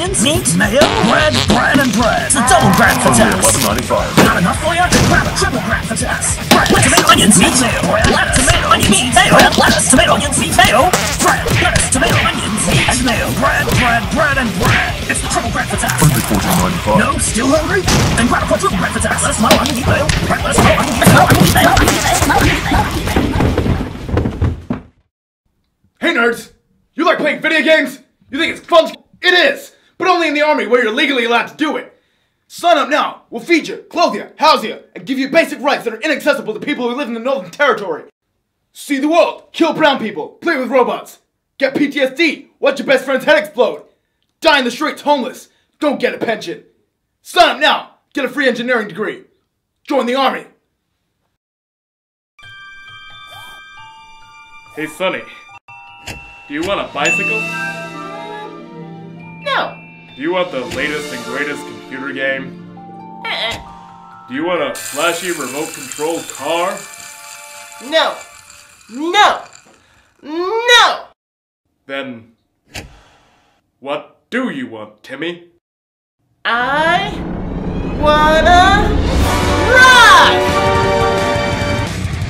onions, meat, mayo, bread, and bread. It's a double bread for Tess. $11.95. Not enough for you? Grab a triple bread for Tess. Bread, tomato, onions, meat, mayo, bread, lettuce, tomato, onions, meat, mayo, lettuce, tomato, onions, meat, mayo, bread, lettuce, tomato, onions, meat, and mayo, bread, and bread. It's the triple bread for Tess. Only $14.95. No, still hungry? Then grab a quadruple bread for Tess. Lettuce, tomato, onions, meat, mayo, bread, lettuce, tomato, onions, meat, mayo, Hey nerds! You like playing video games? You think it's fun? It is! But only in the army where you're legally allowed to do it! Sign up now! We'll feed you, clothe you, house you, and give you basic rights that are inaccessible to people who live in the Northern Territory. See the world, kill brown people, play with robots, get PTSD, watch your best friend's head explode, die in the streets homeless, don't get a pension. Sign up now! Get a free engineering degree. Join the army! Hey Sonny, do you want a bicycle? No. Do you want the latest and greatest computer game? Do you want a flashy remote-controlled car? No. No. No. Then, what do you want, Timmy? I wanna rock!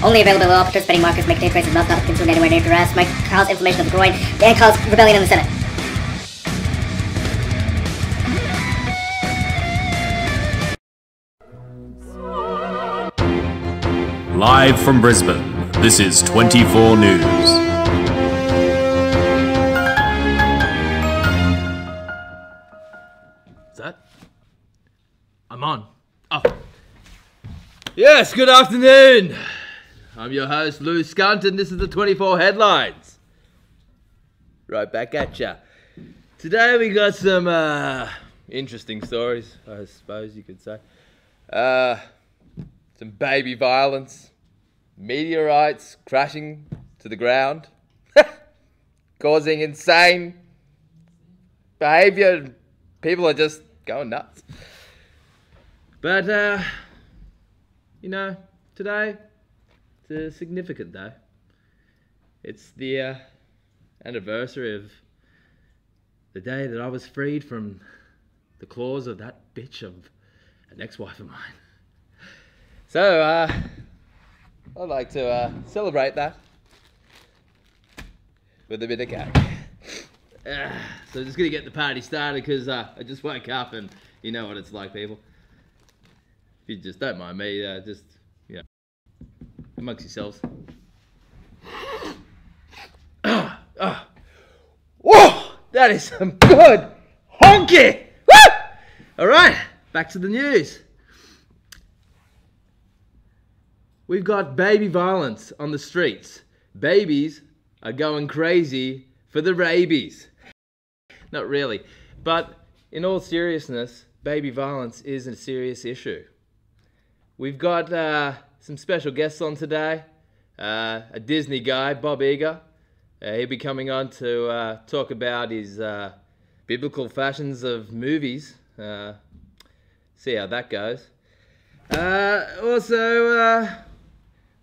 Only available at all participating markets. Make day traces not consumed anywhere near grass. Might cause inflammation of the groin and cause rebellion in the Senate. Live from Brisbane, this is 24 News. Is that? I'm on. Oh. Yes, good afternoon. I'm your host, Lou Skunt, and this is the 24 headlines. Right back at ya. Today we got some interesting stories, I suppose you could say. Some baby violence, meteorites crashing to the ground, causing insane behavior. People are just going nuts. But, you know, today, it's a significant day. It's the anniversary of the day that I was freed from the claws of that bitch of an ex-wife of mine. So, I'd like to celebrate that with a bit of cake. So just gonna get the party started because I just woke up and you know what it's like, people. If you just don't mind me, just, you know, amongst yourselves. Whoa! That is some good honky! Woo! Alright, back to the news. We've got baby violence on the streets. Babies are going crazy for the rabies. Not really, but in all seriousness, baby violence is a serious issue. We've got some special guests on today. A Disney guy, Bob Iger. He'll be coming on to talk about his biblical fashions of movies. See how that goes. Also,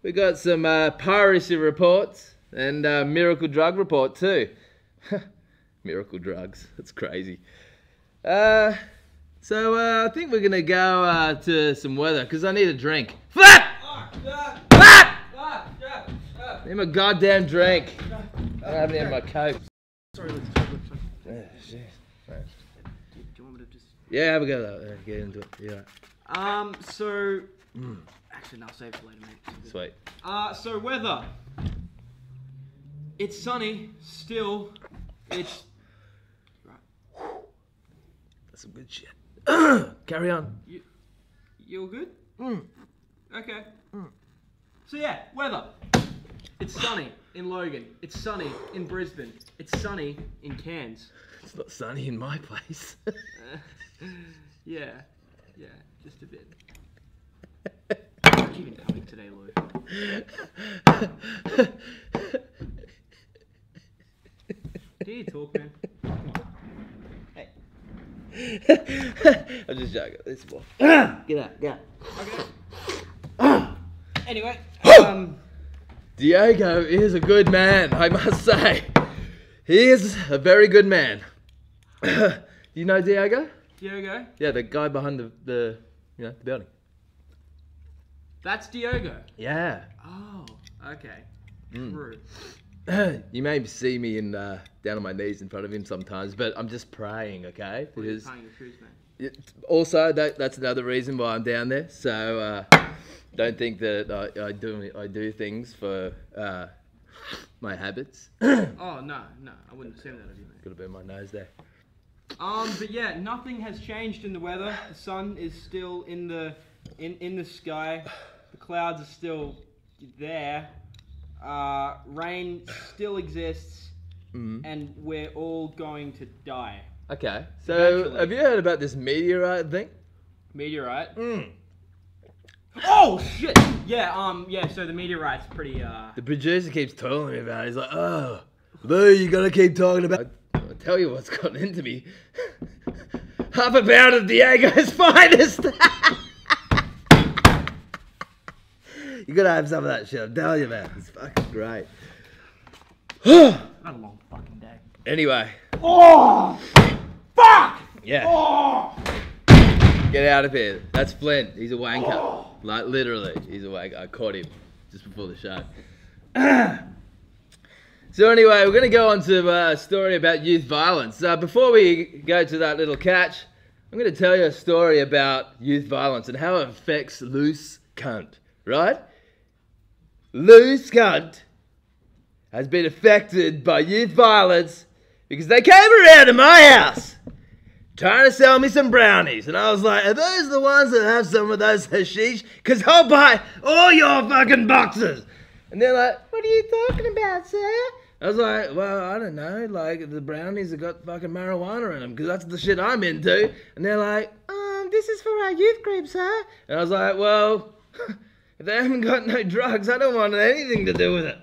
we got some piracy reports and miracle drug report too. Miracle drugs, that's crazy. So I think we're gonna go to some weather because I need a drink. Flap! Flap! Need my goddamn drink. I don't have any in my coat. Sorry. Oh, shit. Right. Do you want me to just... Yeah, have a go though. Get into it. Yeah. Actually, no, I'll save it for later, mate. Sweet. So weather. It's sunny, still. It's... Right. That's some good shit. Carry on. You all good? Okay. So yeah, weather. It's sunny in Logan. It's sunny in Brisbane. It's sunny in Cairns. It's not sunny in my place. Yeah, just a bit. Keep it coming today, Lou. Do you talk, man? Hey. I'm just joking. This boy. Get out. Okay. Anyway, Diego is a good man, I must say. He is a very good man. Do you know Diego? Diogo? Yeah, the guy behind the building. That's Diogo. Yeah. Oh, okay. True. You may see me down on my knees in front of him sometimes, but I'm just praying, okay? Because Tying your shoes, man. also that's another reason why I'm down there. So don't think that I do things for my habits. Oh no, I wouldn't assume that of you, mate. Got a bit of my nose there. But yeah, nothing has changed in the weather. The sun is still in the sky. The clouds are still there. Rain still exists, and we're all going to die. Okay, so Eventually. have you heard about this meteorite thing? Meteorite? Oh shit! Yeah, so the meteorite's pretty The producer keeps telling me about it. He's like, oh, Lou, you gotta keep talking about. I'll tell you what's gotten into me. Half a pound of Diego's finest. You gotta have some of that shit. I'm telling you, man. It's fucking great. Had a long fucking day. Anyway. Oh! Fuck! Yeah. Oh! Get out of here. That's Flint. He's a wanker. Like, literally, he's a wanker. I caught him just before the show. So anyway, we're going to go on to a story about youth violence. Before we go to that little catch, I'm going to tell you a story about youth violence and how it affects loose cunt, right? Loose cunt has been affected by youth violence because they came around to my house trying to sell me some brownies. And I was like, are those the ones that have some of those hashish? Because I'll buy all your fucking boxes. And they're like, what are you talking about, sir? I was like, well, I don't know. Like, the brownies have got fucking marijuana in them because that's the shit I'm into. And they're like, this is for our youth group, sir. And I was like, well, if they haven't got no drugs, I don't want anything to do with it.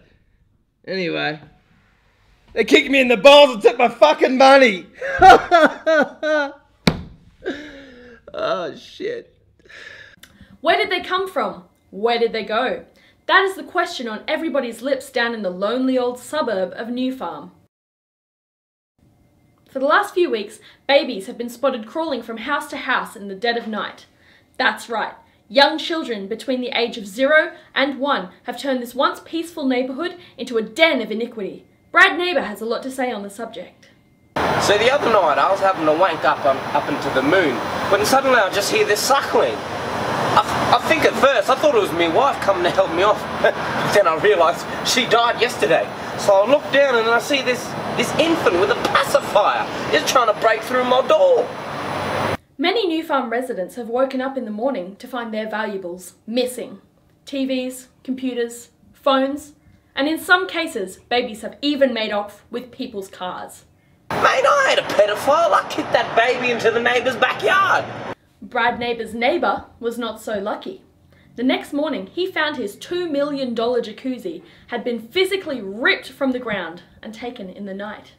Anyway, they kicked me in the balls and took my fucking money. Oh, shit. Where did they come from? Where did they go? That is the question on everybody's lips down in the lonely old suburb of New Farm. For the last few weeks, babies have been spotted crawling from house to house in the dead of night. That's right, young children between the age of 0 and 1 have turned this once peaceful neighbourhood into a den of iniquity. Brad Neighbour has a lot to say on the subject. So the other night I was having to wank up into the moon, when suddenly I just hear this suckling. I think at first I thought it was my wife coming to help me off, but then I realised she died yesterday. So I look down and I see this infant with a pacifier is trying to break through my door. Many New Farm residents have woken up in the morning to find their valuables missing. TVs, computers, phones, and in some cases, babies have even made off with people's cars. Mate, I ain't a pedophile. I kicked that baby into the neighbour's backyard. Brad Neighbour's neighbour was not so lucky. The next morning, he found his $2 million jacuzzi had been physically ripped from the ground and taken in the night.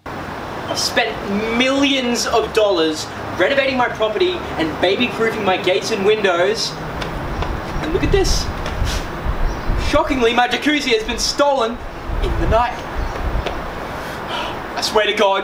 I've spent millions of dollars renovating my property and baby-proofing my gates and windows. And look at this. Shockingly, my jacuzzi has been stolen in the night. I swear to God,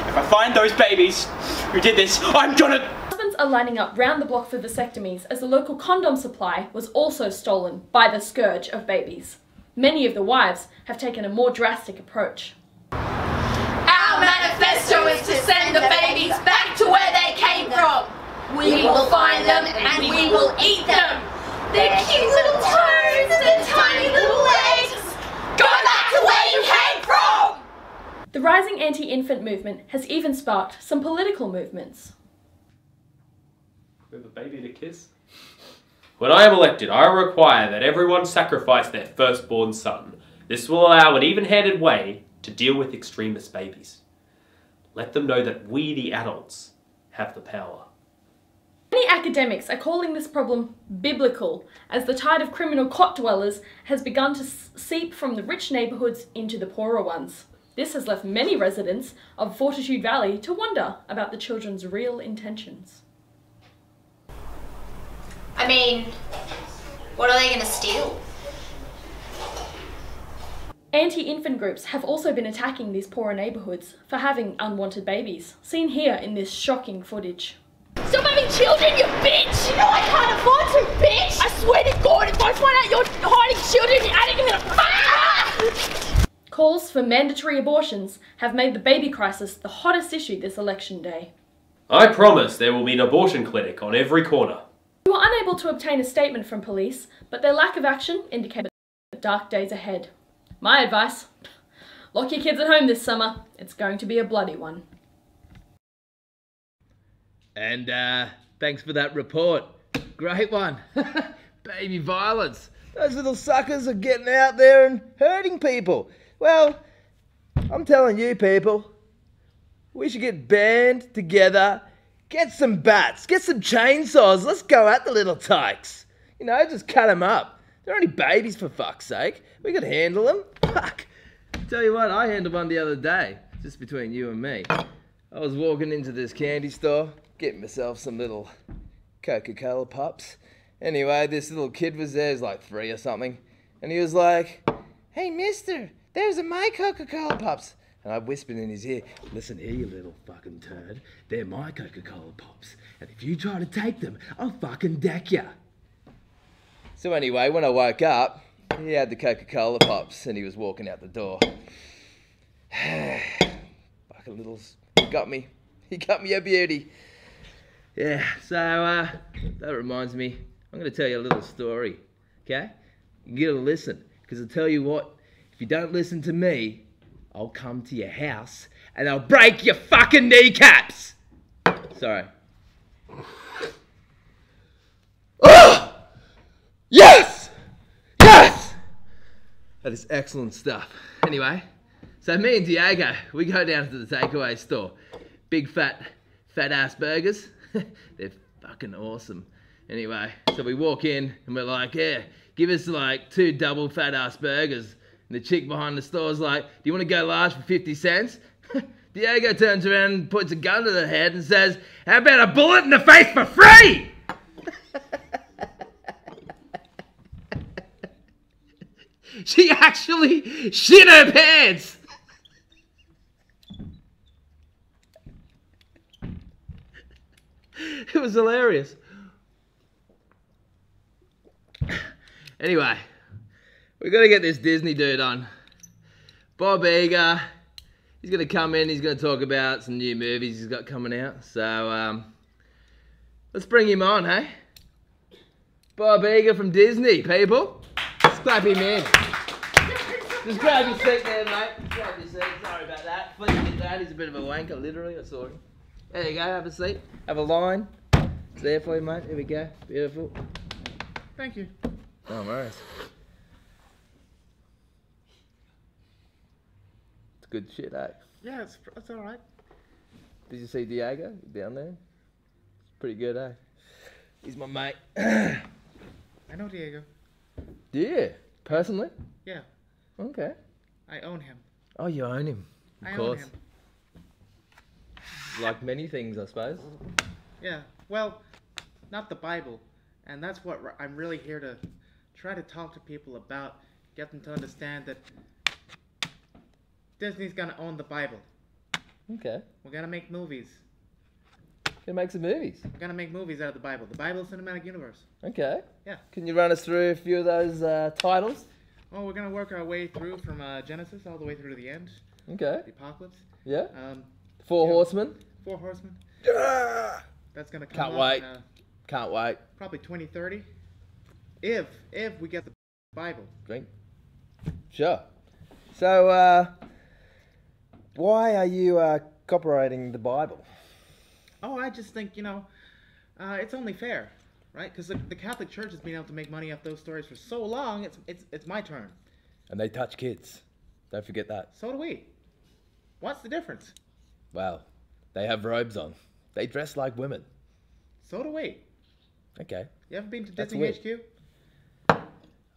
if I find those babies who did this, I'm gonna... Husbands are lining up round the block for vasectomies as the local condom supply was also stolen by the scourge of babies. Many of the wives have taken a more drastic approach. Our manifesto is to send the babies back to where they came from. We will find them and we will eat them. Their cute little toes, their tiny little legs. Go back to where you came from! The rising anti-infant movement has even sparked some political movements. With a baby to kiss? When I am elected, I require that everyone sacrifice their firstborn son. This will allow an even-handed way to deal with extremist babies. Let them know that we, the adults, have the power. Many academics are calling this problem biblical, as the tide of criminal cot dwellers has begun to seep from the rich neighbourhoods into the poorer ones. This has left many residents of Fortitude Valley to wonder about the children's real intentions. I mean, what are they going to steal? Anti-infant groups have also been attacking these poorer neighbourhoods for having unwanted babies, seen here in this shocking footage. Stop having children, you bitch! You know I can't afford to, bitch! I swear to God, if I find out you're hiding children in your attic, I'm gonna... Ah! Calls for mandatory abortions have made the baby crisis the hottest issue this election day. I promise there will be an abortion clinic on every corner. We were unable to obtain a statement from police, but their lack of action indicated dark days ahead. My advice, lock your kids at home this summer. It's going to be a bloody one. And thanks for that report. Great one. Baby violence. Those little suckers are getting out there and hurting people. Well, I'm telling you people, we should get band together, get some bats, get some chainsaws, let's go at the little tykes. You know, just cut them up. They're only babies for fuck's sake. We could handle them. Fuck. Tell you what, I handled one the other day, just between you and me. I was walking into this candy store, getting myself some little Coca-Cola Pops. Anyway, this little kid was there, he was like 3 or something, and he was like, "Hey mister, there's my Coca-Cola Pops." And I whispered in his ear, "Listen here, you little fucking turd, they're my Coca-Cola Pops, and if you try to take them, I'll fucking deck ya." So anyway, when I woke up, he had the Coca-Cola Pops and he was walking out the door. Fucking little, he got me a beauty. Yeah, so that reminds me, I'm going to tell you a little story, okay? You get to listen, because I'll tell you what, if you don't listen to me, I'll come to your house and I'll break your fucking kneecaps. Sorry. Oh! Yes! Yes! That is excellent stuff. Anyway, so me and Diego, we go down to the takeaway store. Big fat ass burgers. They're fucking awesome. Anyway, so we walk in and we're like, yeah, give us like 2 double fat ass burgers. And the chick behind the store is like, "Do you want to go large for 50 cents? Diego turns around and puts a gun to the head and says, "How about a bullet in the face for free?" She actually shit her pants. It was hilarious. Anyway, we got to get this Disney dude on. Bob Eager. He's going to come in. He's going to talk about some new movies he's got coming out. So, let's bring him on, hey? Bob Eager from Disney, people. Let's clap him in. Just grab your seat there, mate. Grab your seat. Sorry about that. Please get that. He's a bit of a wanker, literally. I saw him. There you go. Have a seat. Have a line. It's there for you, mate. Here we go. Beautiful. Thank you. No worries. It's good shit, eh? Yeah, it's alright. Did you see Diego down there? It's pretty good, eh? He's my mate. I know Diego. Do you? Personally? Yeah. Okay. I own him. Oh, you own him. Of course. Own him. Like many things, I suppose. Yeah. Well, not the Bible. And that's what I'm really here to try to talk to people about. Get them to understand that Disney's gonna own the Bible. Okay. We're gonna make movies. Gonna make some movies. We're gonna make movies out of the Bible. The Bible Cinematic Universe. Okay. Yeah. Can you run us through a few of those titles? Well, we're gonna work our way through from Genesis all the way through to the end. Okay. The Apocalypse. Yeah. Four Horsemen. 4 Horsemen. Yeah. That's gonna come Can't out wait. in, Can't wait. probably 2030. If we get the Bible. Drink. Sure. So, why are you copyrighting the Bible? Oh, I just think, it's only fair, right? Because the Catholic Church has been able to make money off those stories for so long. It's my turn. And they touch kids. Don't forget that. So do we. What's the difference? Well, they have robes on. They dress like women. So do we. Okay. You ever been to That's Disney weird. HQ?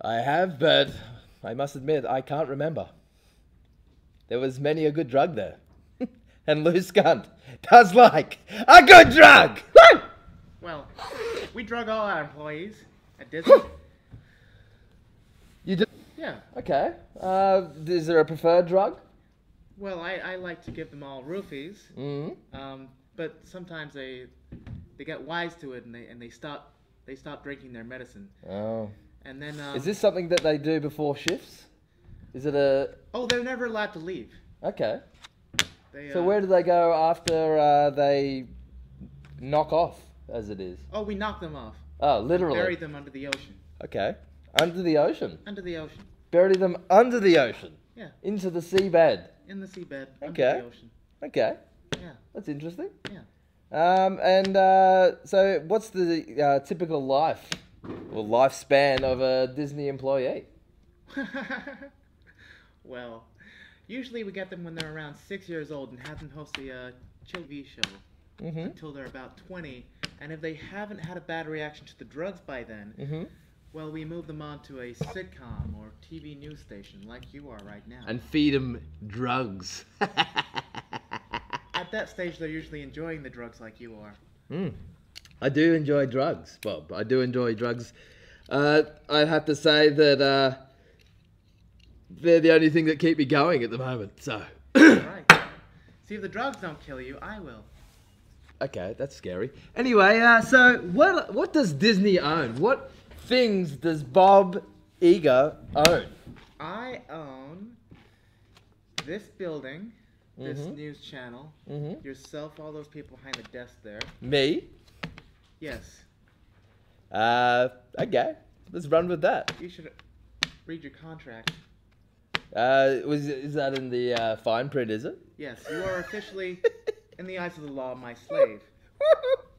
I have, but I must admit, I can't remember. There was many a good drug there. And Loose Cunt does like a good drug! Woo! Well, we drug all our employees at Disney. You just... Yeah. Okay. Is there a preferred drug? Well, I like to give them all roofies. Mm-hmm. But sometimes they get wise to it and they stop drinking their medicine. Oh. And then Is this something that they do before shifts? Is it a... Oh, they're never allowed to leave. Okay. They, So where do they go after they knock off, as it is? Oh, we knock them off. Oh, literally? Bury them under the ocean. Okay. Under the ocean? Under the ocean. Bury them under the ocean? Yeah. Into the seabed? In the seabed. Under Okay. the ocean. Okay. Yeah. That's interesting. Yeah. So what's the typical life or lifespan of a Disney employee? Well, usually we get them when they're around 6 years old and have them host a TV show until they're about 20. And if they haven't had a bad reaction to the drugs by then, well, we move them on to a sitcom or TV news station like you are right now. And feed them drugs. At that stage, they're usually enjoying the drugs like you are. I do enjoy drugs, Bob. I do enjoy drugs. I have to say that they're the only thing that keep me going at the moment. So. Right. See, if the drugs don't kill you, I will. Okay, that's scary. Anyway, so what does Disney own? What things does Bob Iger own? I own this building, this news channel, yourself, all those people behind the desk there. Me? Yes. Okay. Let's run with that. You should read your contract. Is that in the fine print, is it? Yes, you are officially, in the eyes of the law, my slave.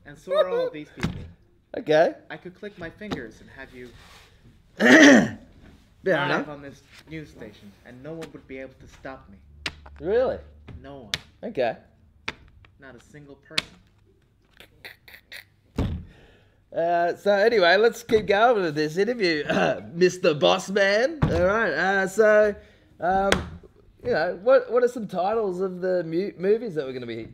And so are all of these people. Okay. I could click my fingers and have you Fair live enough. on this news station, and no one would be able to stop me. Really? No one. Okay. Not a single person. So anyway, let's keep going with this interview, Mr. Boss Man. All right. You know, what are some titles of the movies that we're going to be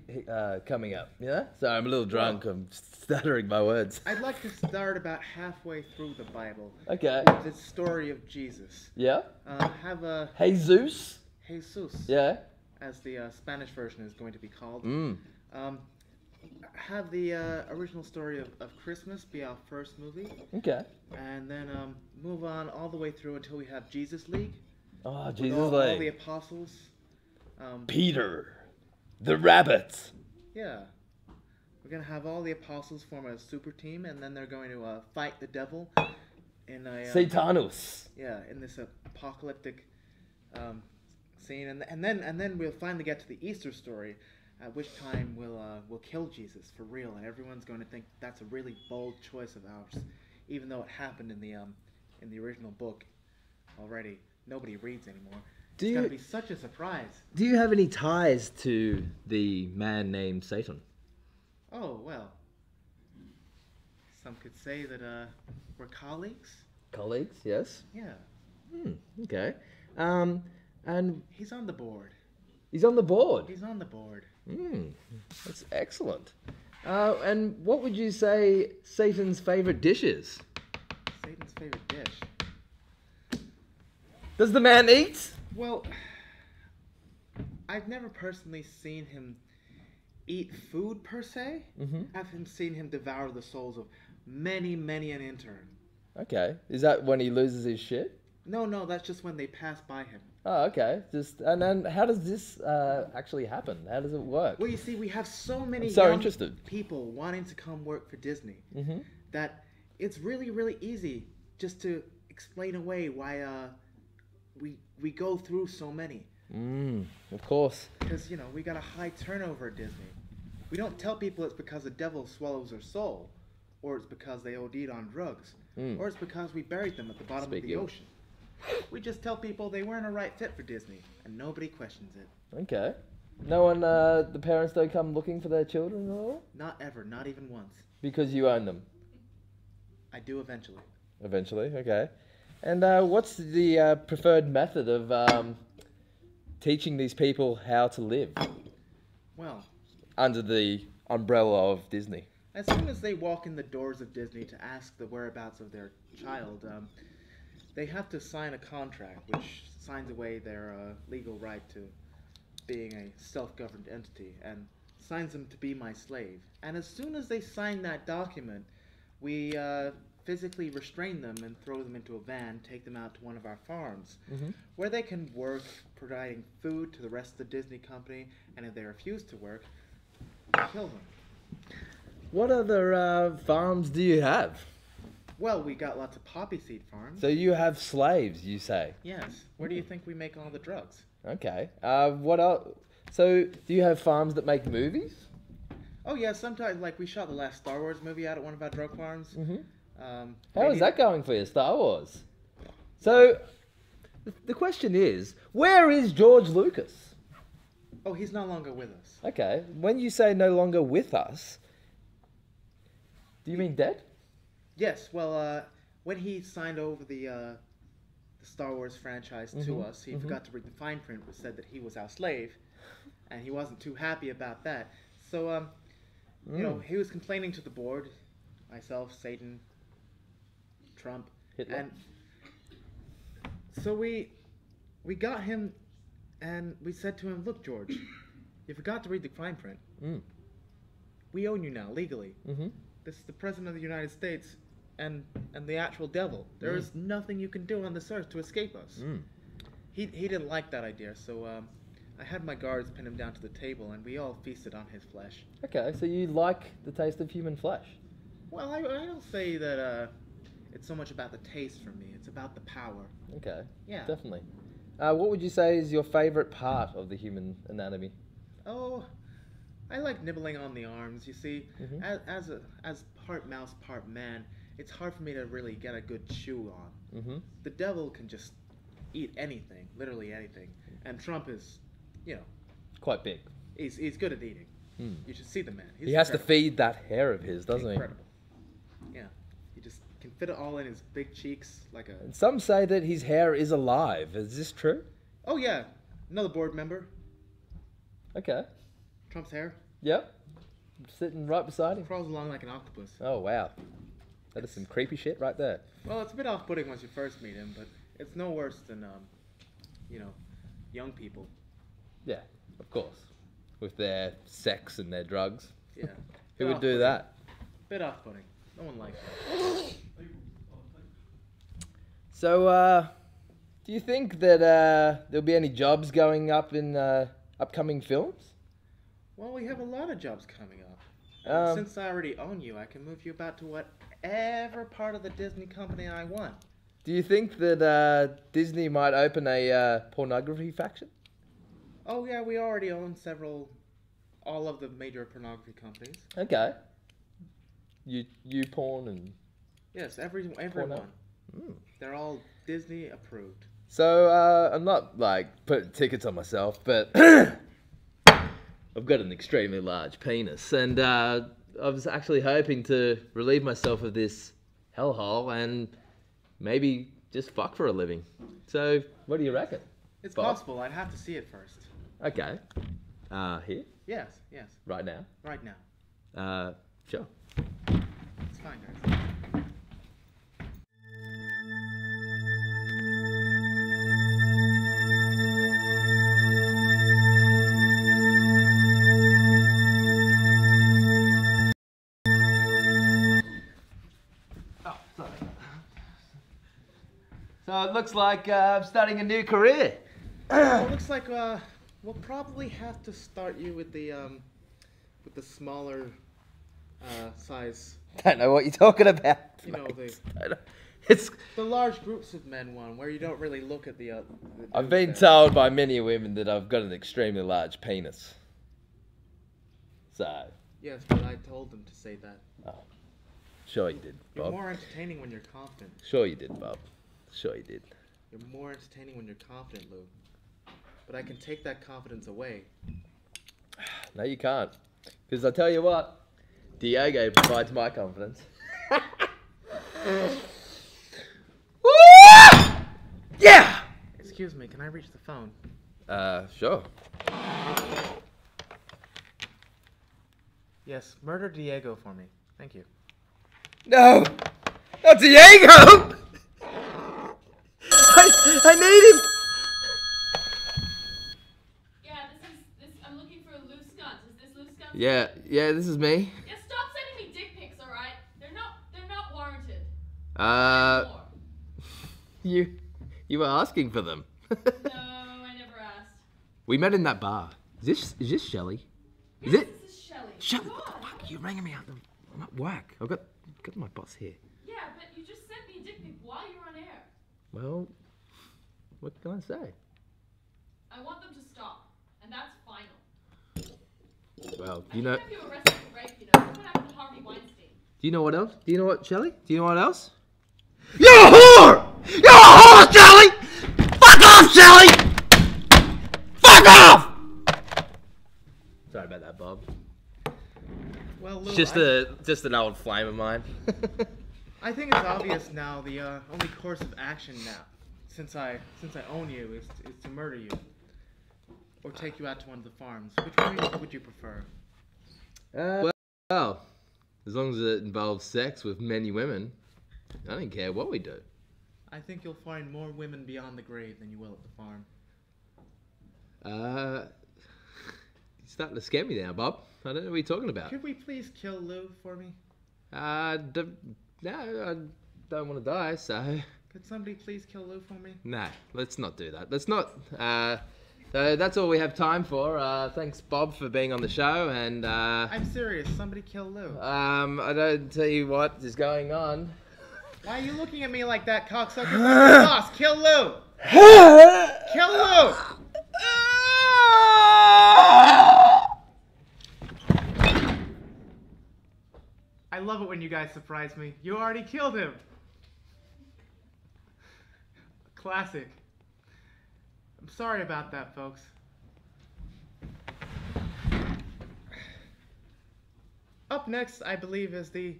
coming up? Yeah. So I'm a little drunk. I'm stuttering my words. I'd like to start about halfway through the Bible. Okay. The story of Jesus. Yeah. Have a Jesus. Jesus. Yeah. As the Spanish version is going to be called. Have the original story of Christmas be our first movie. Okay. And then move on all the way through until we have Jesus League. Oh, with Jesus all League. the apostles. Peter. The rabbits. Yeah. We're going to have all the apostles form a super team, and then they're going to fight the devil in a... Satanus. Yeah, in this apocalyptic scene. And then we'll finally get to the Easter story, at which time we'll kill Jesus for real, and everyone's going to think that's a really bold choice of ours, even though it happened in the original book already. Nobody reads anymore. It's going to be such a surprise. Do you have any ties to the man named Satan? Oh, well. Some could say that we're colleagues. Colleagues, yes. Yeah. Okay. And he's on the board. He's on the board. He's on the board. That's excellent. And what would you say Satan's favorite dish is? Satan's favorite dish. Does the man eat? Well, I've never personally seen him eat food per se. I've seen him devour the souls of many an intern. Okay. Is that when he loses his shit? No, that's just when they pass by him. Oh, okay. And then how does this actually happen? How does it work? Well, you see, we have so many young people wanting to come work for Disney that it's really easy just to explain away why we go through so many. Of course. Because, you know, we got a high turnover at Disney. We don't tell people it's because the devil swallows their soul, or it's because they OD'd on drugs, or it's because we buried them at the bottom of the ocean. We just tell people they weren't a right fit for Disney, and nobody questions it. Okay. No one, the parents don't come looking for their children at all? Not ever, not even once. Because you own them? I do eventually. Eventually, okay. And what's the preferred method of teaching these people how to live? Well, under the umbrella of Disney. As soon as they walk in the doors of Disney to ask the whereabouts of their child, They have to sign a contract which signs away their legal right to being a self-governed entity and signs them to be my slave. And as soon as they sign that document, we physically restrain them and throw them into a van, take them out to one of our farms, where they can work providing food to the rest of the Disney company, and if they refuse to work, kill them. What other farms do you have? Well, we got lots of poppy seed farms. So you have slaves, you say? Yes. Where do you think we make all the drugs? Okay. What else? So do you have farms that make movies? Oh yeah, sometimes, like we shot the last Star Wars movie out at one of our drug farms. How is that going for you, Star Wars? So, the question is, where is George Lucas? Oh, he's no longer with us. Okay, when you say no longer with us, do you mean dead? Yes, well, when he signed over the Star Wars franchise to us, he forgot to read the fine print, which said that he was our slave, and he wasn't too happy about that. So, you know, he was complaining to the board, myself, Satan, Trump, Hitler. And so we got him, and we said to him, "Look, George, you forgot to read the fine print. We own you now legally. This is the president of the United States, and the actual devil. There is nothing you can do on this earth to escape us." He didn't like that idea, so I had my guards pin him down to the table, and we all feasted on his flesh. Okay, so you like the taste of human flesh? Well, I don't say that it's so much about the taste for me. It's about the power. Okay. Yeah. Definitely. What would you say is your favorite part of the human anatomy? Oh, I like nibbling on the arms. You see, as part mouse, part man, it's hard for me to really get a good chew on. The devil can just eat anything, literally anything. And Trump is, you know, quite big. He's good at eating. You should see the man. He's He has to incredible. feed that hair of his, doesn't Incredible. Yeah, he just can fit it all in his big cheeks like a. he? And some say that his hair is alive. Is this true? Oh yeah, another board member. Okay. Trump's hair Yep. Sitting right beside him. crawls along like an octopus. Oh wow, that is some creepy shit right there. Well, it's a bit off-putting once you first meet him, but it's no worse than you know, young people. Yeah, of course, with their sex and their drugs. Yeah. Who would do that? Bit off-putting. No one likes it. So, do you think that there'll be any jobs going up in upcoming films? Well, we have a lot of jobs coming up. And since I already own you, I can move you about to whatever part of the Disney company I want. Do you think that Disney might open a pornography faction? Oh yeah, we already own all of the major pornography companies. Okay. You porn and Yes, everyone. They're all Disney approved. So I'm not like putting tickets on myself, but I've got an extremely large penis, and I was actually hoping to relieve myself of this hellhole and maybe just fuck for a living. So what do you reckon? It's Bob? possible. I'd have to see it first. Okay. Here? Yes, yes. Right now? Right now. Sure. It's fine, guys. So it looks like I'm starting a new career. Well, it looks like we'll probably have to start you with the smaller size. Don't know what you're talking about. You know, It's the large groups of men one, where you don't really look at the I've been told by many women that I've got an extremely large penis. So. Yes, but I told them to say that. Oh. Sure you did, You're Bob. more entertaining when you're confident. Sure you did, Bob. Sure you did. You're more entertaining when you're confident, Lou. But I can take that confidence away. No, you can't. Because I tell you what, Diego provides my confidence. Yeah! Excuse me, can I reach the phone? Sure. Yes, murder Diego for me. Thank you. No! Not Diego! I need him! Yeah, I'm looking for a loose gun. Is this loose gun? Yeah, this is me. Yeah, stop sending me dick pics, alright? They're not warranted. You were asking for them. No, I never asked. We met in that bar. Is this Shelley? Is Yes, it? this is Shelley. Shelley, what the fuck? You're ringing me out. I'm at work. I've got my boss here. Yeah, but you just sent me a dick pic while you're on air. Well, what can I say? I want them to stop, and that's final. Well, I you know. have you arrested for rape, you know. Look what happened to Harvey Weinstein. Do you know what else? Do you know what, Shelley? Do you know what else? You're a whore! You're a whore, Shelley! Fuck off, Shelley! Fuck off! Sorry about that, Bob. Well, Lou, It's just an old flame of mine. I think it's obvious now. The only course of action now, since I own you, is to murder you, or take you out to one of the farms. Which one would you prefer? Well, as long as it involves sex with many women, I don't care what we do. I think you'll find more women beyond the grave than you will at the farm. You're starting to scare me now, Bob. I don't know what you're talking about. Could we please kill Lou for me? No, I don't want to die, so... Could somebody please kill Lou for me? Nah, let's not do that. Let's not. So that's all we have time for. Thanks, Bob, for being on the show, and... I'm serious. Somebody kill Lou. I don't tell you what is going on. Why are you looking at me like that, cocksucker? Boss, kill Lou! Kill Lou! I love it when you guys surprise me. You already killed him. Classic. I'm sorry about that, folks. Up next, I believe, is the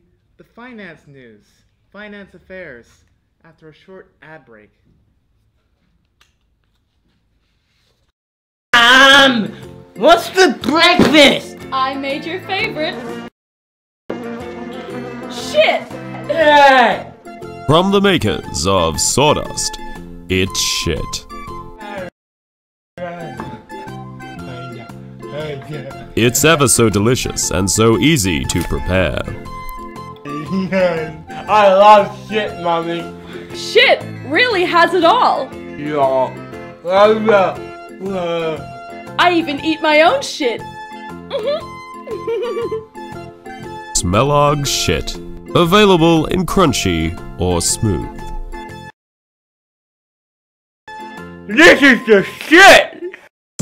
finance news. Finance affairs. After a short ad break. What's for breakfast? I made your favorite. Shit! Hey! From the makers of Sawdust, it's shit. It's ever so delicious and so easy to prepare. I love shit, Mommy. Shit really has it all. Yeah. I even eat my own shit. Smellog shit. Available in crunchy or smooth. This is the shit!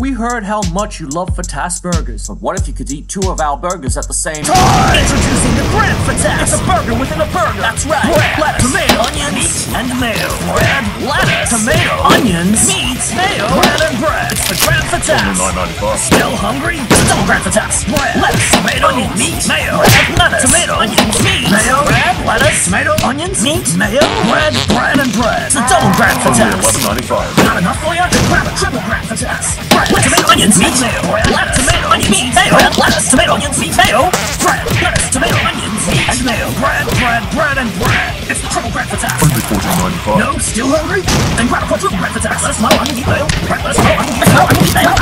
We heard how much you love Fatas burgers, but what if you could eat 2 of our burgers at the same time? Introducing the Grand Fatas! It's a burger within a burger! That's right! Bread, lettuce, tomato, onions, meat, and mayo. Bread, lettuce, tomato, onions, meat, mayo, bread, and bread. It's the Grand Fatas! Only $9.95. Still hungry? Double Grand Fatas! Bread, lettuce, tomato, onions, meat, mayo, bread, lettuce, tomato, onions, meat, mayo, bread, lettuce, tomato, onions, meat, mayo, bread, and bread. It's the Double Grand Fatas! Only $11.95. Not enough for you? Grab a Triple Grand Fatas! Bread, tomato, onions, meat, mayo, bread, lettuce, tomato, onions, meat, mayo, bread, lettuce, tomato, onions, meat, mayo, bread, lettuce, tomato, onions, meat, and mayo, bread, and bread. It's the Triple Grand Fatas. Only $14.95. No? Still hungry? Then grab a Quadruple Grand Fatas. Lettuce, tomato, onions, meat, mayo, bread, lettuce, tomato, onions, meat, mayo.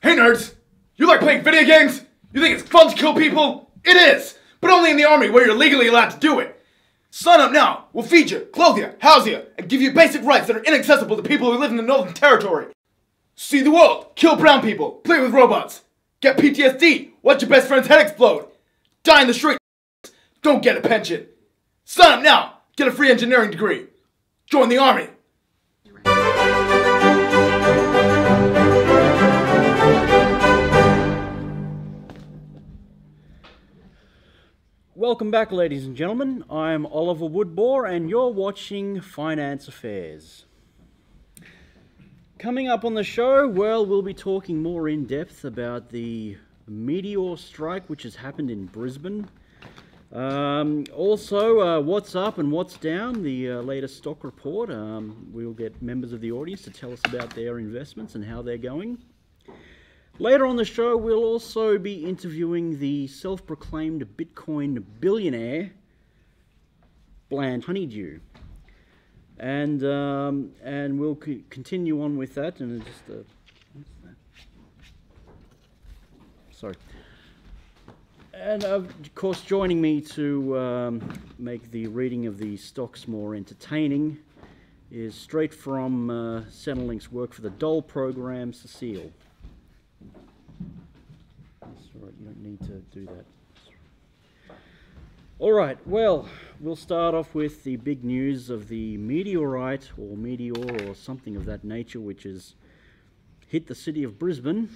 Hey nerds! You like playing video games? You think it's fun to kill people? It is! But only in the army where you're legally allowed to do it. Sign up now! We'll feed you, clothe you, house you, and give you basic rights that are inaccessible to people who live in the Northern Territory. See the world, kill brown people, play with robots, get PTSD, watch your best friend's head explode, die in the street, don't get a pension. Sign up now, get a free engineering degree, join the army. Welcome back, ladies and gentlemen. I'm Oliver Woodbore, and you're watching Finance Affairs. Coming up on the show, well, we'll be talking more in depth about the meteor strike which has happened in Brisbane. Also, what's up and what's down, the latest stock report. We'll get members of the audience to tell us about their investments and how they're going. Later on the show, we'll also be interviewing the self-proclaimed Bitcoin billionaire, bland honeydew. And we'll continue on with that. And just what's that? Sorry. And of course, joining me to make the reading of the stocks more entertaining is straight from Centrelink's work for the Dole program, Cecile. That's all right, you don't need to do that. All right, well, we'll start off with the big news of the meteorite or meteor or something of that nature, which has hit the city of Brisbane.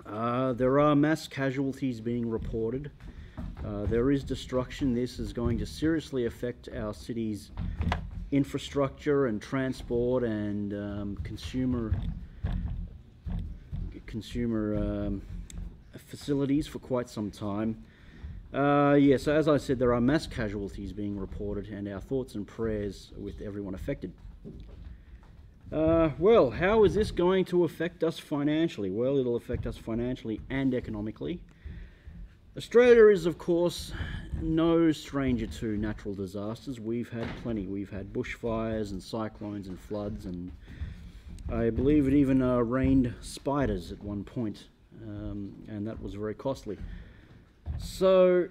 There are mass casualties being reported. There is destruction. This is going to seriously affect our city's infrastructure and transport and consumer facilities for quite some time. Yeah, so as I said, there are mass casualties being reported, and our thoughts and prayers with everyone affected. Well, how is this going to affect us financially? Well, it'll affect us financially and economically. Australia is, of course, no stranger to natural disasters. We've had plenty. We've had bushfires and cyclones and floods, and I believe it even rained spiders at one point, and that was very costly. So,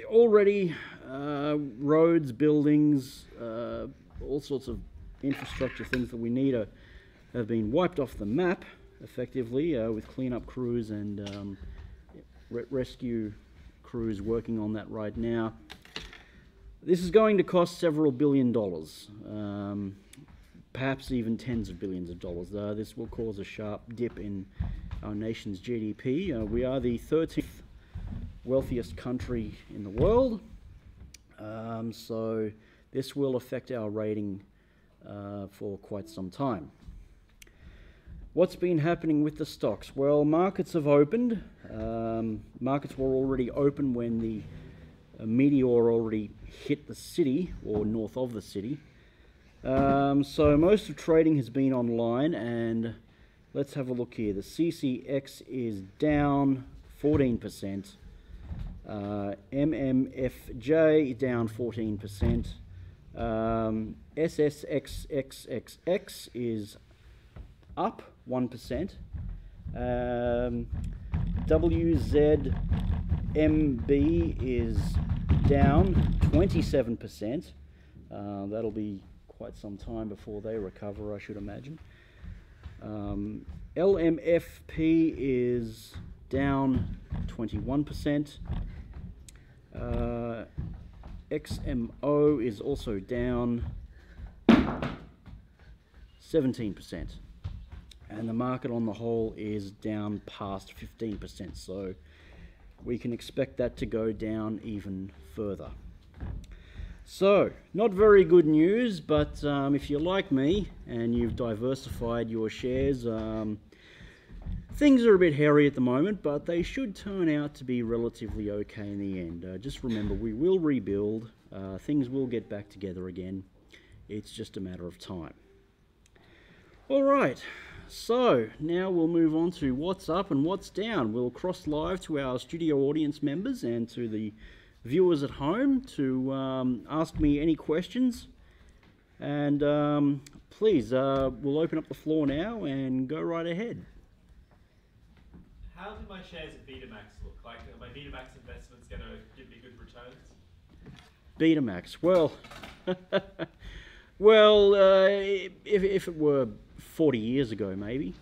already roads, buildings, all sorts of infrastructure things that we need have been wiped off the map, effectively, with cleanup crews and rescue crews working on that right now. This is going to cost several $billion, perhaps even tens of billions of dollars. This will cause a sharp dip in our nation's GDP. We are the 13th wealthiest country in the world, so this will affect our rating for quite some time. What's been happening with the stocks? Well, markets have opened. Markets were already open when the meteor already hit the city, or north of the city. So most of trading has been online, and let's have a look here. The CCX is down 14%. MMFJ down 14%. SSXXXX is up 1%. WZMB is down 27%. That'll be quite some time before they recover, I should imagine. LMFP is down 21%. XMO is also down 17%. And the market on the whole is down past 15%, so we can expect that to go down even further. So, not very good news, but if you're like me and you've diversified your shares, things are a bit hairy at the moment, but they should turn out to be relatively okay in the end. Just remember, we will rebuild, things will get back together again. It's just a matter of time. Alright, so now we'll move on to what's up and what's down. We'll cross live to our studio audience members and to the viewers at home to ask me any questions. And please, we'll open up the floor now and go right ahead. How do my shares at Betamax look? Like, are my Betamax investments going to give me good returns? Betamax, well, well, if it were 40 years ago, maybe.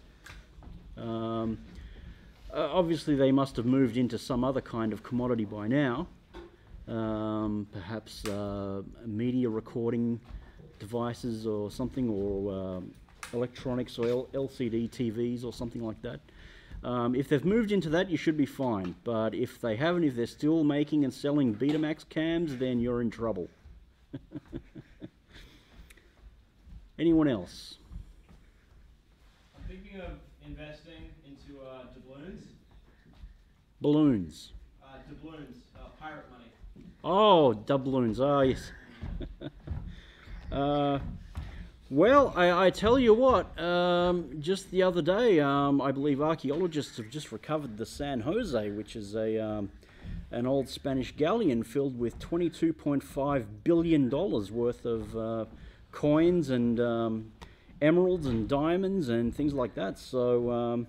Obviously, they must have moved into some other kind of commodity by now. Perhaps media recording devices or something, or electronics or LCD TVs or something like that. If they've moved into that, you should be fine. But if they haven't, if they're still making and selling Betamax cams, then you're in trouble. Anyone else? I'm thinking of investing into doubloons. Balloons. Doubloons, pirate money. Oh, doubloons. Oh, yes. Well, I tell you what, just the other day, I believe archaeologists have just recovered the San Jose, which is a an old Spanish galleon filled with $22.5 billion worth of coins and emeralds and diamonds and things like that. So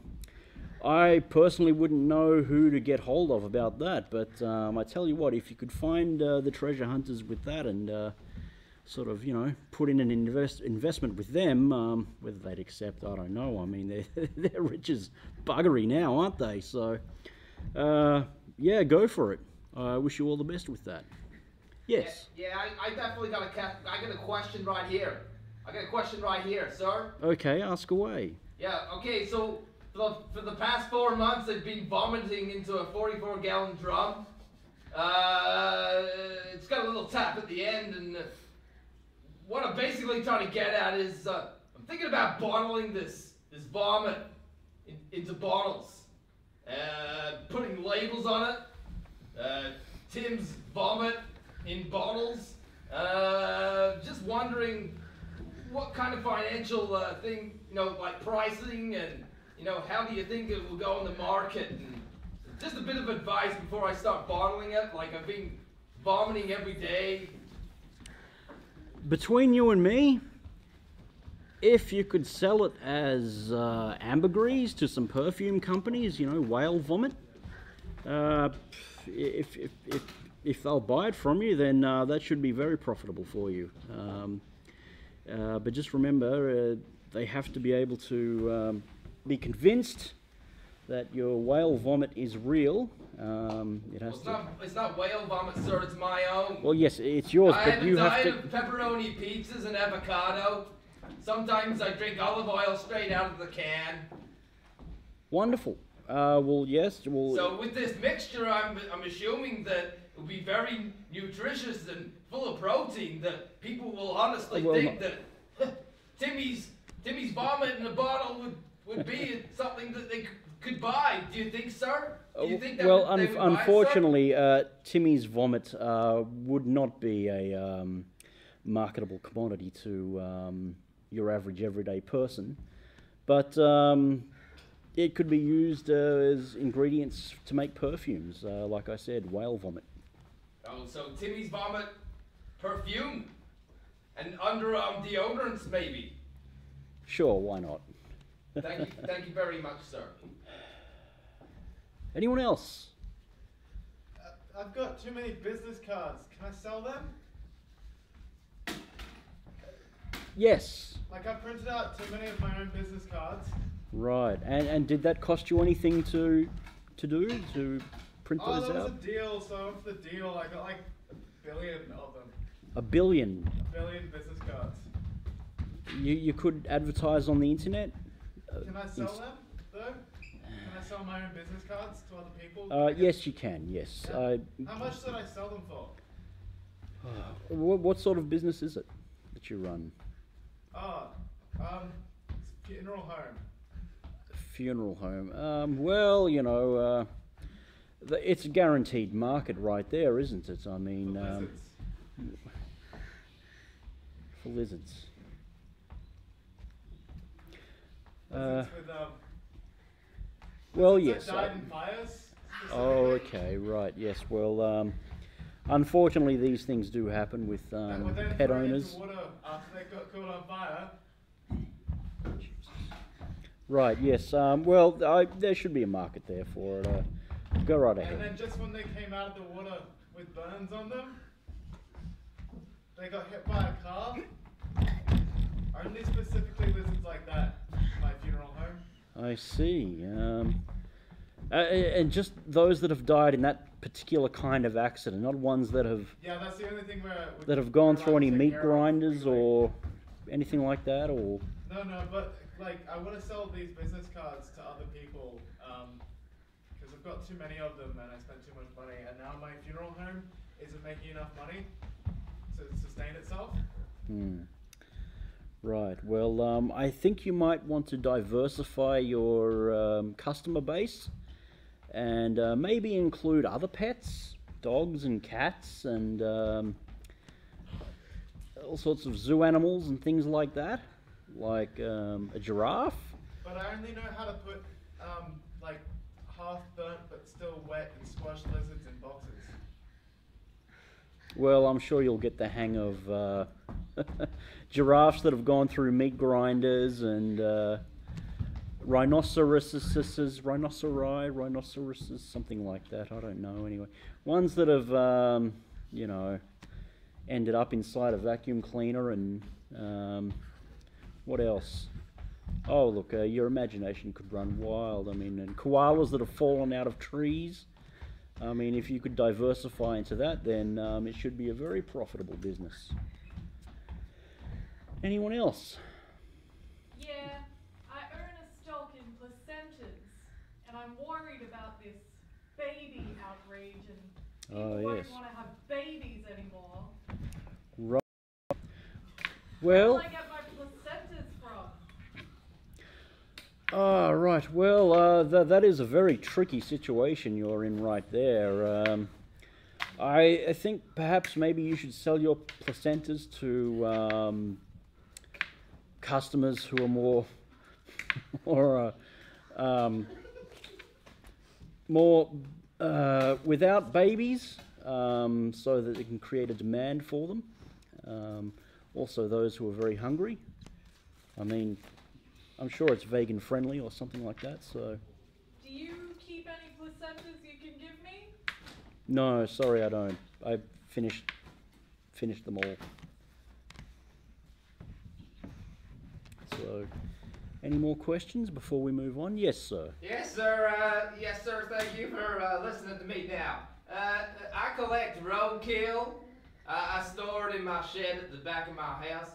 I personally wouldn't know who to get hold of about that, but I tell you what, if you could find the treasure hunters with that and sort of, you know, put in an investment with them, whether they'd accept, I don't know. I mean, they're rich as buggery now, aren't they? So, yeah, go for it. I wish you all the best with that. Yes. Yeah, I definitely got a question right here. I got a question right here, sir. Okay, ask away. Yeah, okay, so for the past 4 months I've been vomiting into a 44-gallon drum. It's got a little tap at the end, and what I'm basically trying to get at is I'm thinking about bottling this vomit into bottles. Putting labels on it. Tim's vomit in bottles. Just wondering what kind of financial thing, you know, like pricing and, you know, how do you think it will go on the market? And just a bit of advice before I start bottling it. Like, I've been vomiting every day. Between you and me, if you could sell it as ambergris to some perfume companies, you know, whale vomit, if they'll buy it from you, then that should be very profitable for you. But just remember, they have to be able to be convinced that your whale vomit is real. It's not whale vomit, sir. It's my own. Well, yes, it's yours, but you have to. I have a diet of pepperoni pizzas and avocado. Sometimes I drink olive oil straight out of the can. Wonderful. Well, yes. Well. So with this mixture, I'm assuming that it will be very nutritious and full of protein. That people will honestly think that Timmy's vomit in a bottle would be something that they could buy. Do you think, sir? Do you think that well, they would unfortunately, Timmy's vomit would not be a marketable commodity to your average everyday person, but it could be used as ingredients to make perfumes, like I said, whale vomit. Oh, so Timmy's vomit, perfume, and underarm deodorants, maybe. Sure, why not? Thank you very much, sir. Anyone else? I've got too many business cards. Can I sell them? Yes. Like, I printed out too many of my own business cards. Right, and did that cost you anything to print those Oh, that was out? a deal, so for the deal, I got like 1 billion of them. 1 billion. 1 billion business cards. You could advertise on the internet. Can I sell them, though? Can I sell my own business cards to other people? Yes, you can. Yes. Yeah. How much did I sell them for? What sort of business is it that you run? Oh, it's a funeral home. Funeral home. Well, you know, it's a guaranteed market right there, isn't it? I mean, for lizards. Well, yes. That died in fires? Oh, okay, right. Yes. Well, unfortunately, these things do happen with pet owners. Water after they got caught on fire. Right. Yes. Well, there should be a market there for it. Go right ahead. And then just when they came out of the water with burns on them, they got hit by a car. Only specifically lizards like that. My funeral home. I see. And just those that have died in that particular kind of accident, not ones that have. Yeah, that's the only thing where. That have gone through any meat grinders or anything like that, or. No, but like I want to sell these business cards to other people because I've got too many of them and I spent too much money, and now my funeral home isn't making enough money to sustain itself. Right. Well, I think you might want to diversify your customer base and maybe include other pets, dogs and cats, and all sorts of zoo animals and things like that, like a giraffe. But I only know how to put like half burnt but still wet and squash lizards in boxes? Well, I'm sure you'll get the hang of giraffes that have gone through meat grinders and rhinoceroses, something like that. I don't know. Anyway, ones that have, you know, ended up inside a vacuum cleaner and what else? Oh, look, your imagination could run wild. I mean, and koalas that have fallen out of trees. I mean, if you could diversify into that, then it should be a very profitable business. Anyone else? Yeah, I earn a stock in placentas, and I'm worried about this baby outrage, and people won't want to have babies anymore. Right. Well. Where do I get my placentas from? Right. Well, that is a very tricky situation you're in right there. I think perhaps maybe you should sell your placentas to customers who are more without babies, so that it can create a demand for them. Also, those who are very hungry. I mean, I'm sure it's vegan friendly or something like that. So. Do you keep any placentas you can give me? No, sorry, I don't. I finished them all. So, any more questions before we move on? Yes, sir. Yes, sir. Yes, sir. Thank you for listening to me now. I collect roadkill. I store it in my shed at the back of my house.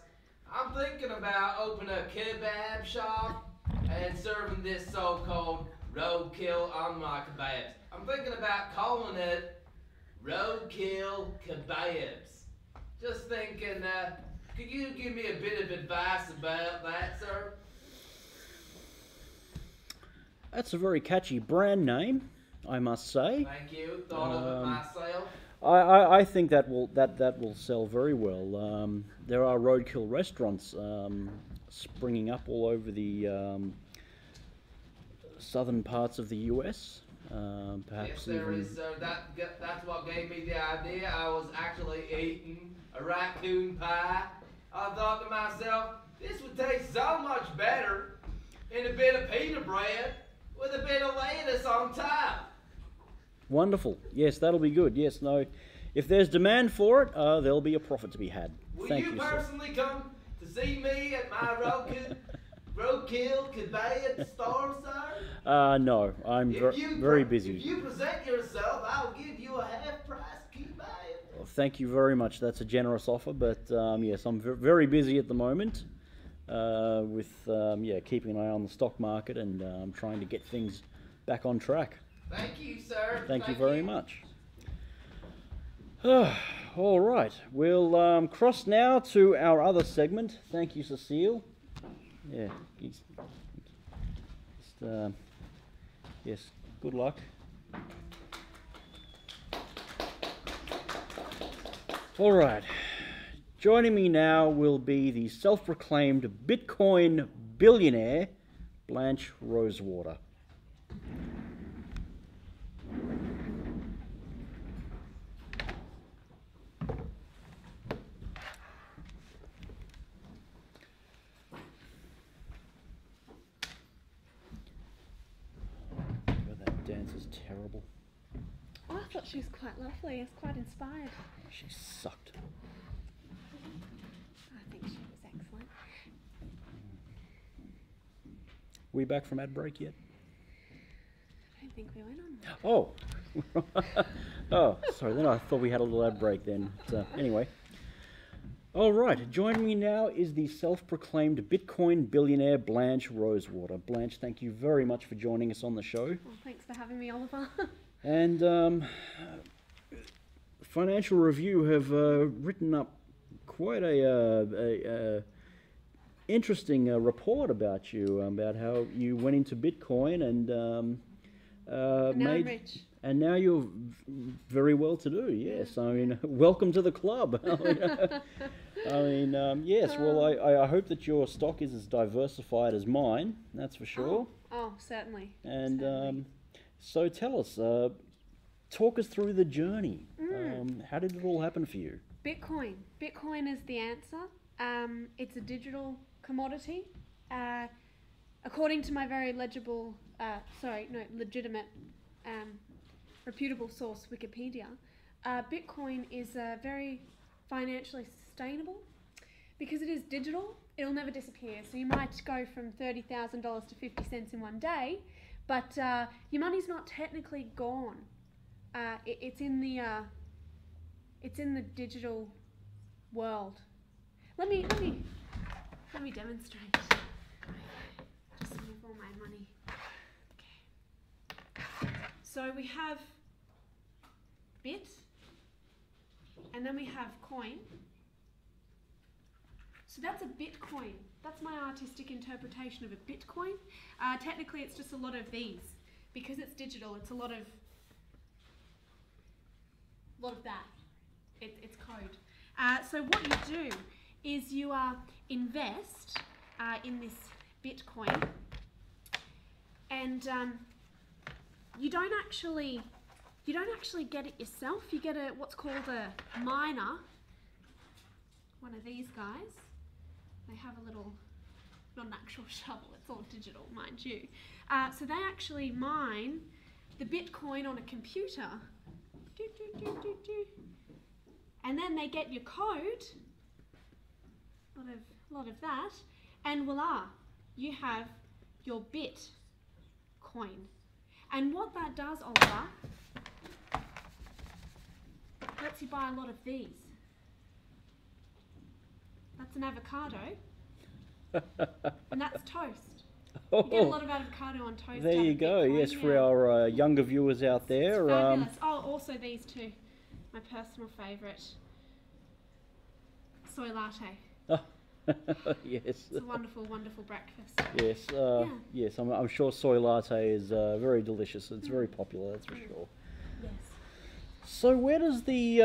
I'm thinking about opening a kebab shop and serving this so-called roadkill on my kebabs. I'm thinking about calling it Roadkill Kebabs. Just thinking, could you give me a bit of advice about that, sir? That's a very catchy brand name, I must say. Thank you. Thought of it myself. I think that will sell very well. There are roadkill restaurants springing up all over the southern parts of the US. Perhaps yes, there even... is, sir. That's what gave me the idea. I was actually eating a raccoon pie. I thought to myself, this would taste so much better in a bit of pita bread with a bit of lettuce on top. Wonderful. Yes, that'll be good. Yes, no. If there's demand for it, there'll be a profit to be had. Will Thank you you, personally come to see me at my roadkill kebab store, sir? No, I'm very busy. If you present yourself, I'll give you a half-price kebab. Well, thank you very much. That's a generous offer, but yes, I'm very busy at the moment with keeping an eye on the stock market and trying to get things back on track. Thank you, sir. Thank you very much. All right, we'll cross now to our other segment. Thank you, Cecile. Yeah, yes, good luck. All right, joining me now will be the self-proclaimed Bitcoin billionaire, Blanche Rosewater. Terrible. Oh, I thought she was quite lovely. It's quite inspired. She sucked. I think she was excellent. We back from ad break yet? I don't think we went on. Oh. Oh, sorry. Then I thought we had a little ad break then. So, anyway. All right. Joining me now is the self-proclaimed Bitcoin billionaire Blanche Rosewater. Blanche, thank you very much for joining us on the show. Well, thanks for having me, Oliver. And Financial Review have written up quite a interesting report about you, about how you went into Bitcoin and now I'm rich. And now you're very well to do. Yes, I mean, welcome to the club. Yes. Well, I hope that your stock is as diversified as mine. That's for sure. Oh, certainly. And certainly. So tell us, talk us through the journey. How did it all happen for you? Bitcoin. Bitcoin is the answer. It's a digital commodity. According to my very legitimate, reputable source, Wikipedia, Bitcoin is very financially sustainable because it is digital. It'll never disappear. So you might go from $30,000 to 50 cents in one day, but your money's not technically gone. It's in the digital world. Let me demonstrate. Just move all my money. Okay. So we have bit, and then we have coin. So that's a Bitcoin. That's my artistic interpretation of a Bitcoin. Technically, it's just a lot of these. Because it's digital, it's a lot of that. It's code. So what you do is you invest in this Bitcoin, and you don't actually get it yourself. You get what's called a miner. One of these guys. They have a little, not an actual shovel. It's all digital, mind you. So they actually mine the Bitcoin on a computer. And then they get your code, a lot of that, and voila, you have your Bitcoin. And what that does, Oliver, lets you buy a lot of these. That's an avocado, and that's toast. You get a lot of avocado on toast. There you go. Yes, for our younger viewers out there. Fabulous. Also these two, my personal favourite, soy latte. Yes. It's a wonderful, wonderful breakfast. Yes. Yes. I'm sure soy latte is very delicious. It's very popular. That's for sure. Yes. So where does the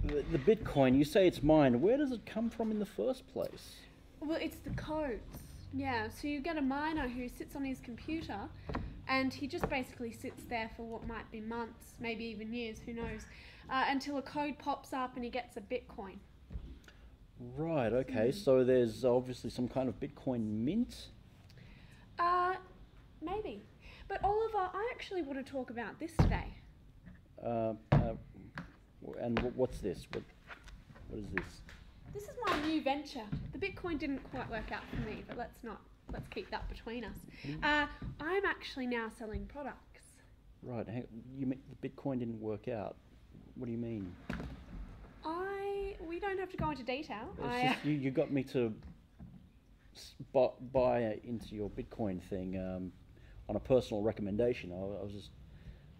Bitcoin? You say it's mined. Where does it come from in the first place? Well, it's the codes. Yeah, so you get a miner who sits on his computer, and he just basically sits there for what might be months, maybe even years, who knows, until a code pops up and he gets a Bitcoin. Right, okay, so there's obviously some kind of Bitcoin mint? Maybe. But Oliver, I actually want to talk about this today. And what's this? What is this? This is my new venture. The Bitcoin didn't quite work out for me, but let's keep that between us. I'm actually now selling products. Right, you mean the Bitcoin didn't work out? What do you mean? We don't have to go into detail. You got me to buy into your Bitcoin thing on a personal recommendation. I was just...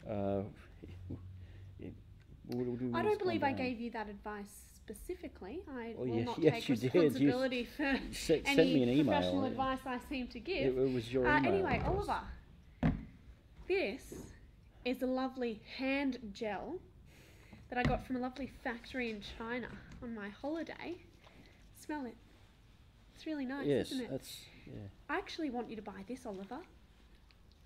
I don't believe I gave you that advice specifically. I will not yes, take you did. responsibility for sent any me an email. professional advice I seem to give. It was your email. Anyway, Oliver, this is a lovely hand gel that I got from a lovely factory in China on my holiday. Smell it. It's really nice, yes, isn't it? That's, yeah. I actually want you to buy this, Oliver.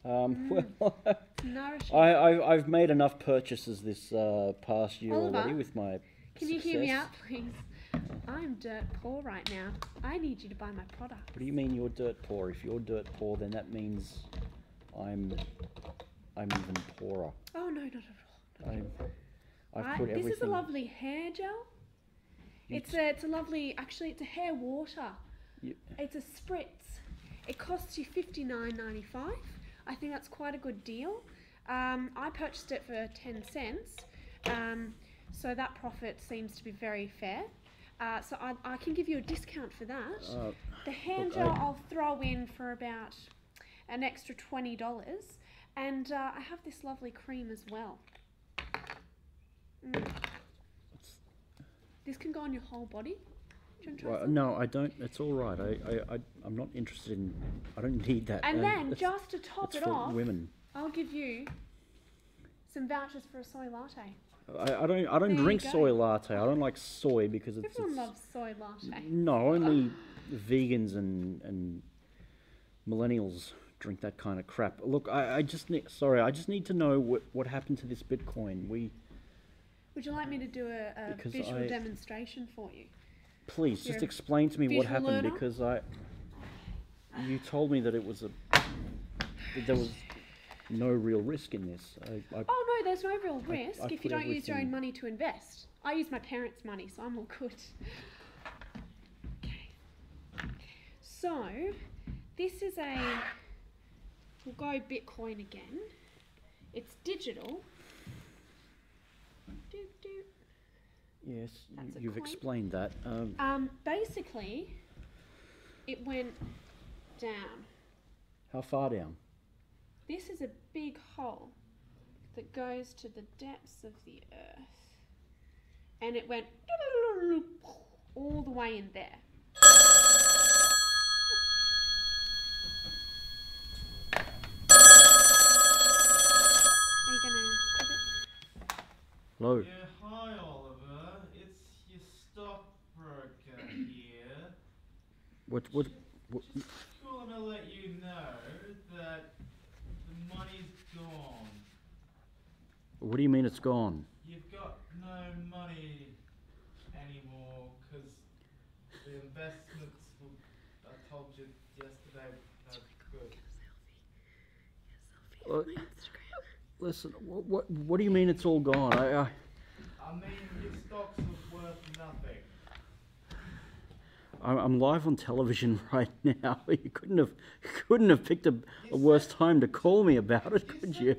Well, nourishing. I've made enough purchases this past year Oliver, already with my Can you hear me out, please? I'm dirt poor right now. I need you to buy my product. What do you mean you're dirt poor? If you're dirt poor, then that means I'm even poorer. Oh no, not at all. I've put everything. This is a lovely hair gel. It's a lovely. Actually, it's a hair water. It's a spritz. It costs you $59.95. I think that's quite a good deal. I purchased it for 10 cents. So that profit seems to be very fair. So I can give you a discount for that. The hand gel I'll throw in for about an extra $20. And I have this lovely cream as well. This can go on your whole body. Do you want to try some? No, I don't. It's all right. I'm not interested in... I don't need that. And then, just to top it off, women. I'll give you some vouchers for a soy latte. I don't drink soy latte. I don't like soy because it's... Everyone loves soy latte. No, only vegans and millennials drink that kind of crap. Look, I just need. Sorry, I just need to know what happened to this Bitcoin. Would you like me to do a visual demonstration for you? Please, just explain to me what happened because you told me that it was that there was no real risk in this. Oh no, there's no real risk if you don't use your own money to invest. I use my parents' money, so I'm all good. Okay. So, this is we'll go Bitcoin again. It's digital. Yes, you've explained that. Basically, it went down. How far down? This is a big hole that goes to the depths of the earth. And it went all the way in there. Are you gonna put it? Hello. Yeah, hi Oliver. It's your stockbroker here. What? Just want to let you know that the money's gone. What do you mean it's gone? You've got no money anymore because the investments I told you yesterday no good. Listen, what do you mean it's all gone? I mean your stocks are worth nothing. I'm live on television right now. You couldn't have picked a worse time to call me about it, could you?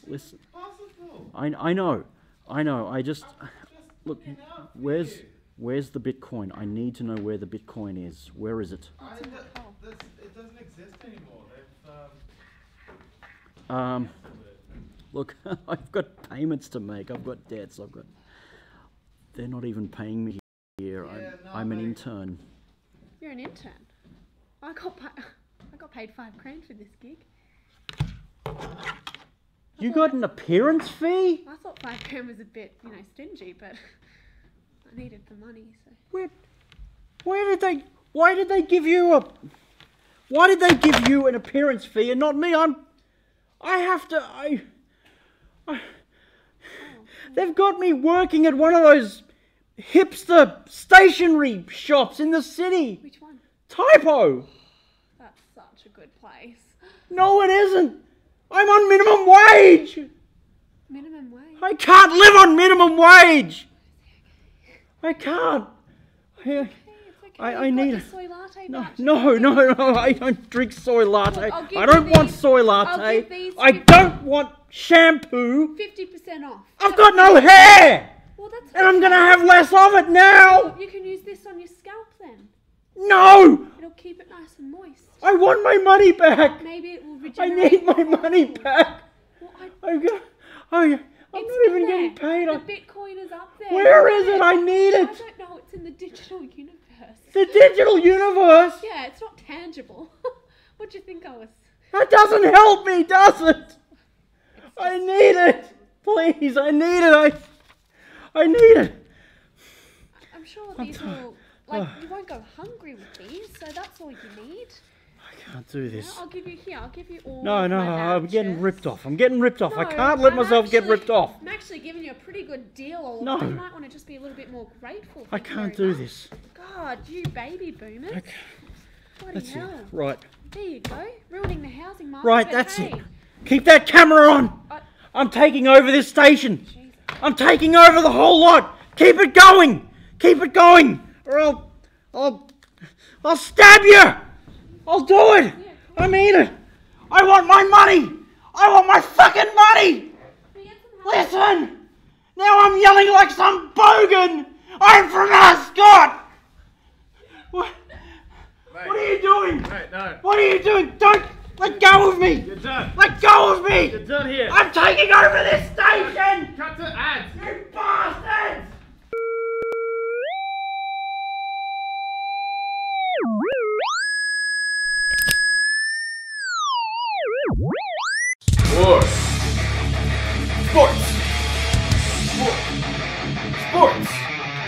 Listen, I know. I just look. Where's the Bitcoin? I need to know where the Bitcoin is. Where is it? It doesn't exist anymore. Look, I've got payments to make. I've got debts. They're not even paying me here. I'm an intern. You're an intern? I got paid $5,000 for this gig. You got an appearance fee? I thought $5,000 was a bit, stingy, but I needed the money, so. Why did they give you an appearance fee and not me? They've got me working at one of those hipster stationery shops in the city. Which one? Typo. That's such a good place. No, it isn't. I'm on minimum wage. Minimum wage? I can't live on minimum wage. I can't. I need a soy latte. No, I don't drink soy latte. Look, I don't want soy latte. I don't want shampoo. 50% off. I've got no hair. Well, that's and I'm gonna have less of it now. You can use this on your scalp then. No. It'll keep it nice and moist. I want my money back. Maybe it will I regenerate. need my money back. Well, I'm not even getting paid. The Bitcoin is up there. Where is it? I need it. I don't know. It's in the digital universe. The digital universe? Yeah, it's not tangible. What do you think I was? That doesn't help me, does it? I need it. Please, I need it. I need it. I'm sure these will, you won't go hungry with these, so that's all you need. I can't do this. I'll give you all. No, I'm getting ripped off. I can't let I'm myself get ripped off. I'm actually giving you a pretty good deal. Or No. You might want to just be a little bit more grateful. I can't do this. God, you baby boomers. Okay. Bloody That's hell. it. Right. There you go. Ruining the housing market. Right, but that's hey. it. Keep that camera on. I'm taking over this station. I'm taking over the whole lot. Keep it going. Keep it going. Or I'll stab you. I'll do it. I mean it. I want my money. I want my fucking money. Listen. Now I'm yelling like some bogan. I'm from Ascot. What are you doing? Mate, no. What are you doing? Don't let go of me. You're done. Let go of me. You're done here. I'm taking over this station. Cut to ads. You bastards.